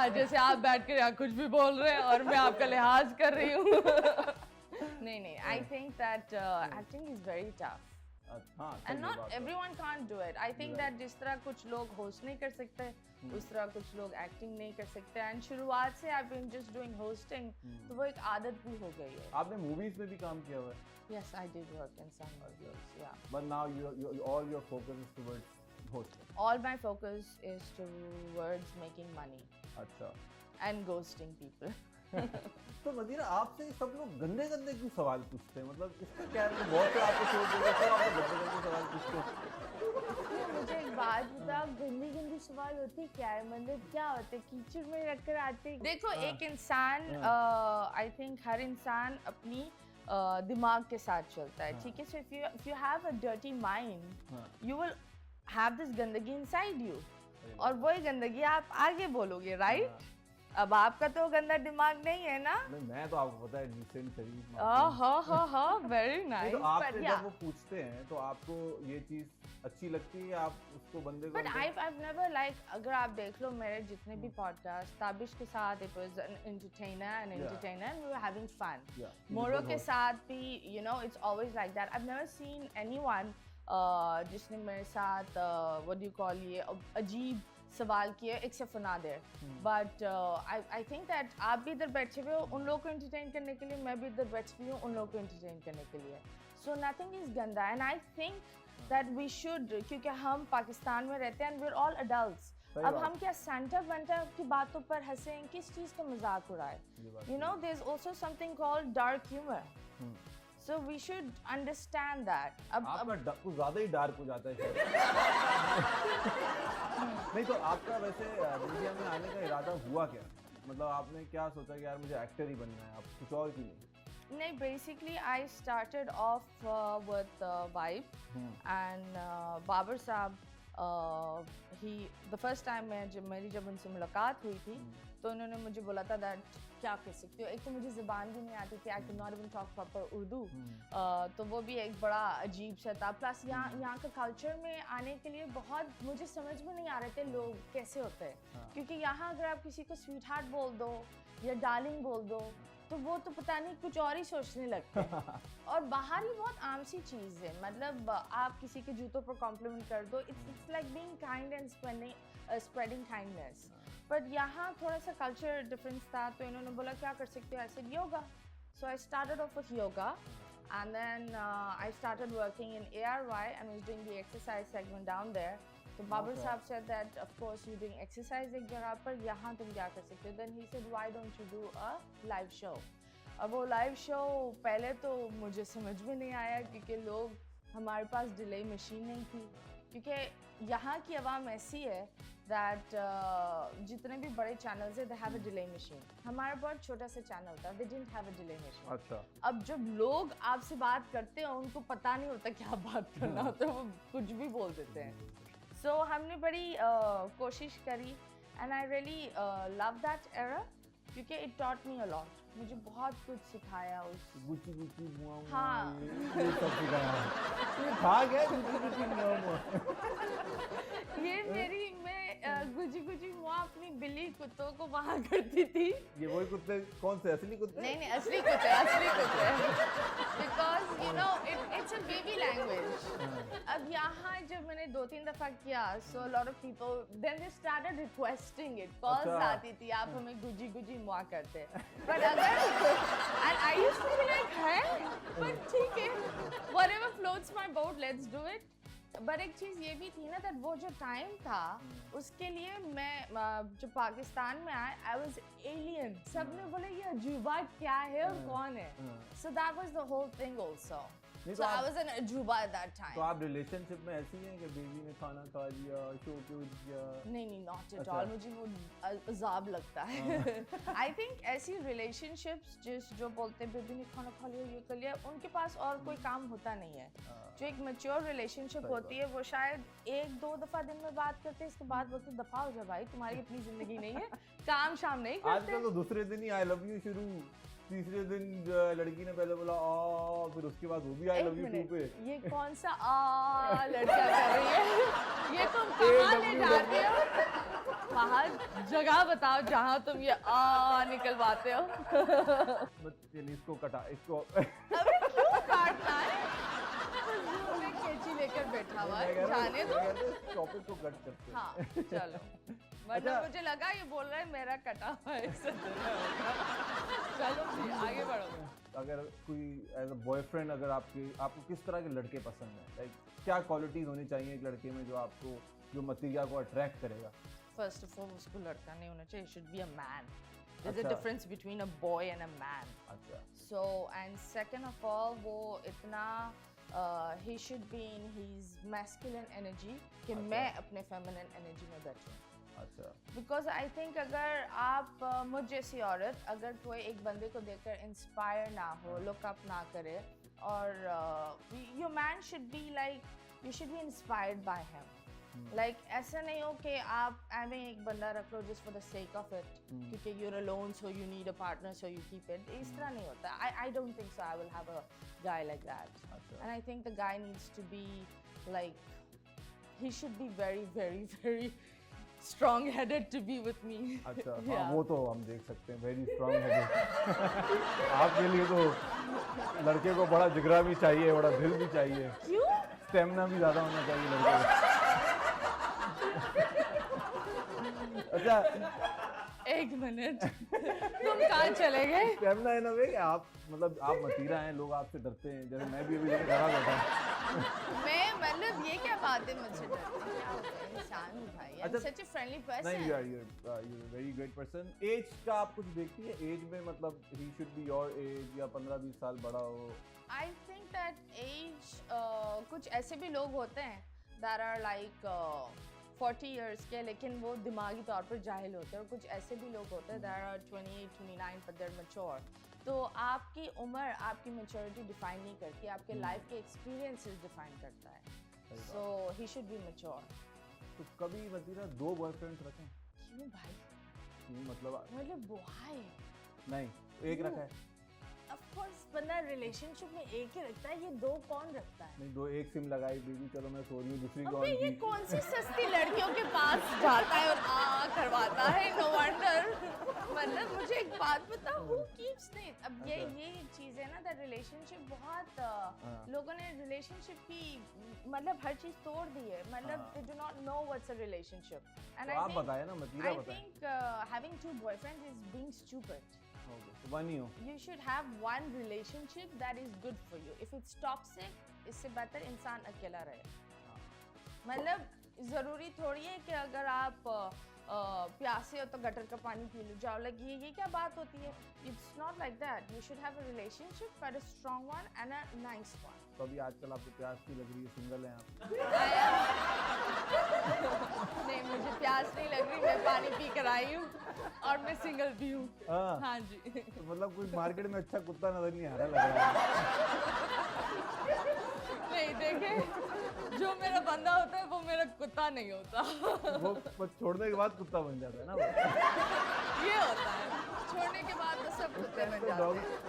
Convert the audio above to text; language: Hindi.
हाँ जैसे आप बैठ कर यहाँ कुछ भी बोल रहे हैं और मैं आपका लिहाज कर रही हूँ नहीं आई think that acting is very tough and not everyone can't do it. I think that जिस तरह कुछ लोग होस्ट नहीं कर सकते उस तरह कुछ लोग एक्टिंग नहीं कर सकते एंड शुरुआत से I been just doing hosting तो वो एक आदत भी हो गई है। आपने मूवीज में भी काम किया हुआ है? Yes I did work in some movies या but now you all your focus is towards hosting. All my focus is towards making money. अच्छा and ghosting people. तो मदीना आपसे सब लोग गंदे गंदे क्यों सवाल पूछते हैं? मतलब इसका क्या है? बहुत से आपको छोड़ देते हैं, आपको गंदे गंदे सवाल पूछते हैं। मुझे एक बात बता, गंदी गंदी सवाल होती क्या है? मतलब क्या होते, कीचड़ में रखकर आते? देखो एक इंसान आई थिंक हर इंसान अपनी दिमाग के साथ चलता है, ठीक है? So if you have a dirty mind you will have this गंदगी इनसाइड यू और वही गंदगी आप आगे बोलोगे, राइट? अब आपका तो गंदा दिमाग नहीं है ना? मैं तो आपको पता है डिसेंट शरीफ। Very nice. तो आपसे जब वो पूछते हैं तो आपको ये चीज अच्छी लगती है, आप उसको बंदे को? बट I've never like, अगर आप देख लो मेरे जितने भी पॉडकास्ट, ताबिश के साथ it was an entertainer and we were having fun. मोरो के साथ भी you know it's always like that. I've never seen anyone जिसने मेरे साथ what do you call ये अजीब सवाल किए except for Nadir. But I think that आप भी इधर बैठे हुए हो उन लोगों को एंटरटेन करने के लिए, मैं भी इधर बैठी हुई हूँ उन लोगों को एंटरटेन करने के लिए। सो नथिंग इज गंदा and I think that we should, क्योंकि हम पाकिस्तान में रहते हैं and we are all adults. अब हम क्या सेंटर वेंटर की बातों पर हंसें, किस चीज़ का मजाक उड़ाए? You know there is also something called dark humour, so we should understand that. आपका कुछ ज़्यादा ही डार्क हो जाता है नहीं तो आपका वैसे मीडिया में आने का इरादा हुआ क्या? मतलब आपने क्या सोचा कि यार मुझे एक्टर ही बनना है, आप कुछ और क्यों नहीं? नहीं, basically I started off with vibe and Babar साहब ही द फर्स्ट टाइम जब उनसे मुलाकात हुई थी तो उन्होंने मुझे बोला था दैट क्या कर सकती हो, एक तो मुझे ज़बान भी नहीं आती थी, I can not even talk proper Urdu, तो वो भी एक बड़ा अजीब सा था। प्लस यहाँ का कल्चर में आने के लिए बहुत मुझे समझ में नहीं आ रहे थे लोग कैसे होते हैं, क्योंकि यहाँ अगर आप किसी को स्वीट हार्ट बोल दो या डार्लिंग बोल दो तो वो तो पता नहीं कुछ और ही सोचने लगते हैं और बाहर ही बहुत आम सी चीज़ है, मतलब आप किसी के जूतों पर कॉम्प्लीमेंट कर दो, it's like being kind and spreading kindness. But यहाँ थोड़ा सा कल्चर डिफरेंस था तो इन्होंने बोला क्या कर सकते हो? I said yoga. So I started of with yoga and then I started working in ARY and was doing the exercise segment down there. तो बाबर साहब said that of course you're doing exercise एक जगह पर, यहाँ तुम क्या कर सकते हो? Then he said why don't you do a live show? अब वो लाइव शो पहले तो मुझे समझ में नहीं आया क्योंकि लोग, हमारे पास डिले मशीन नहीं थी, क्योंकि यहाँ की आवाम ऐसी है दैट जितने भी बड़े चैनल्स है they have a delay machine. हमारा बहुत छोटा सा चैनल था, they didn't have a delay machine. अच्छा। अब जब लोग आपसे बात करते हैं उनको पता नहीं होता क्या बात करना होता है, वो कुछ भी बोल देते हैं। सो हमने बड़ी कोशिश करी and I really love that era क्योंकि it taught me a lot, मुझे बहुत कुछ सिखाया उस गुची गुची मुआ मुआ, हाँ ये सब सिखाया। ये था क्या गुची गुची मुआ मुआ? ये मेरी गुजी गुजी मुआ अपनी बिल्ली कुत्तों को वहाँ करती थी। ये वही कुत्ते? कौन से, असली कुत्ते? नहीं असली कुत्ते because you know it's a baby language. अब यहाँ जब मैंने 2-3 दफा किया so lot of people then they started requesting it, calls आती थी आप हमें गुजी गुजी मुआ करते। बट अगर and I used to be like है बट ठीक है, whatever floats my boat let's do it. But एक चीज़ ये भी थी ना दैट वो जो टाइम था उसके लिए मैं जो पाकिस्तान में आया आई वाज एलियन, सब ने बोले ये अजूबा क्या है और कौन है, so that was the whole thing also. So I was an ajuba at that time. तो आप रिलेशनशिप में ऐसी हैं कि बेबी ने खाना खा लिया, शो पे उठ गया? नहीं नॉट एट ऑल, मुझे वो अजाब लगता है। आई थिंक ऐसी रिलेशनशिप्स जो बोलते हैं बेबी ने खाना खा लिया ये कर लिया, उनके पास और कोई काम होता नहीं है। जो एक मैच्योर रिलेशनशिप होती है वो शायद 1-2 दफा दिन में बात करते हैं, इसके बाद बोलते दफा हो जाए भाई, तुम्हारी अपनी जिंदगी नहीं है, काम शाम नहीं करते। आजकल तो दूसरे दिन ही आई लव यू शुरू, तीसरे दिन लड़की ने पहले बोला आ, फिर उसके बाद वो भी आई लव यू टू पे। ये कौन सा आ लड़का कर रही है? ये तुम कहाँ ले जाते हो? बाहर जगह बताओ जहाँ तुम ये आ निकलवाते हो। चलिए इसको कटा, इसको अबे क्यों काटना है? फजूल में कैंची लेकर बैठा हुआ है, जाने दो। टॉपिक को कट करते हैं। हाँ चलो, मतलब मुझे लगा ये बोल रहा है मेरा कटा हुआ है इससे चलो जी आगे बढ़ो। अगर कोई एज अ बॉयफ्रेंड, अगर आपको किस तरह के लड़के पसंद है, लाइक क्या क्वालिटीज होनी चाहिए एक लड़के में जो मतीजा को अट्रैक्ट करेगा? फर्स्ट ऑफ ऑल उसको लड़का नहीं होना चाहिए, should be a man. There's a अच्छा। difference between a boy and a man. अच्छा। So and second of all वो इतना he should be in his masculine energy कि अच्छा। मैं अपने feminine energy में बैठूं। अच्छा। Because I think अगर आप मुझ जैसी औरत अगर कोई एक बंदे को देखकर इंस्पायर ना हो, लुक अप ना करे, और your man should be like, you should be inspired by him. Like ऐसा नहीं हो कि आप ऐਵੇਂ एक बंदा रख लो just for the sake of it, क्योंकि you're alone so you need a partner so you keep it. इस तरह नहीं होता. I don't think so I will have a guy like that. अच्छा। And I think the guy needs to be like, he should be very very very strong headed to be with me. अच्छा। हाँ Yeah. वो तो हम देख सकते हैं, वेरी स्ट्रांग है। आपके लिए तो लड़के को बड़ा जिगरा भी चाहिए, बड़ा दिल भी चाहिए, क्यों? स्टेमिना भी ज्यादा होना चाहिए लड़के को। अच्छा, एक मिनट तुम कहाँ चले गए? स्टेमिना है ना वे, आप मतलब आप मतीरा हैं, लोग आपसे डरते हैं, जैसे मैं भी अभी जगह डरा बैठा हूँ। मैं मतलब ये क्या बात है मुझसे डरते हैं? क्या होता है, इंसान हूँ भाई, I'm अच्छा, such a friendly नहीं, person. you're very great person. Age का आप कुछ देखती है? एज में मतलब he should be your age या 15-20 साल बड़ा हो? I think that age कुछ ऐसे भी लोग होते हैं that are like 40 years के, लेकिन वो दिमागी तौर पर जाहिल होते हैं, और कुछ ऐसे भी लोग होते हैं that are 28, 29 but they're mature. तो आपकी उम्र आपकी मेच्योरिटी डिफाइन नहीं करती, आपके लाइफ के एक्सपीरियंसेस डिफाइन करता है। सो ही शुड बी मैच्योर। तो कभी मतीरा 2 बॉयफ्रेंड्स रखें? क्यों भाई? मतलब व्हाई? नहीं, एक रखा है। ऑफ कोर्स बंदा रिलेशनशिप में एक ही रखता है, ये 2 कौन रखता है? नहीं, 2 एक सिम लगाई, बेबी चलो मैं सो रही हूँ, दूसरी अबे कौन ये की? कौन सी सस्ती लड़कियों के पास जाता है और करवाता है, नो वंडर। मतलब मुझे एक बात बताओ, हु कीप्स दिस? अब ये चीज है ना, दैट रिलेशनशिप बहुत लोगों ने रिलेशनशिप की मतलब हर चीज तोड़ दी है, मतलब they do not know what's a relationship. And आप बताएं ना, मतीरा I बताएं। think having 2 boyfriends is being stupid. Okay, तो one ही हो। You should have one relationship that is good for you. If it's toxic, इससे बेहतर इंसान अकेला रहे। मतलब जरूरी थोड़ी है कि अगर आप प्यासे हो तो गटर का पानी पी लो जाओ, like ये क्या बात होती है? It's not like that. You should have a relationship, but a strong one and a nice one. तो अभी आजकल आपको प्यास नहीं लग रही है, सिंगल हैं आप? नहीं, मुझे प्यास नहीं लग रही, मैं पानी पी कर आई हूँ और मैं सिंगल भी हूँ। हाँ जी। तो मतलब कोई मार्केट में अच्छा कुत्ता नजर नहीं आ रहा, लग रहा है। नहीं देखे, जो मेरा बंदा होता है वो मेरा कुत्ता नहीं होता। वो बस छोड़ने के बाद कुत्ता बन जाता है ना वो। ये होता है, छोड़ने के बाद तो सब कुत्ते बन जाते हैं।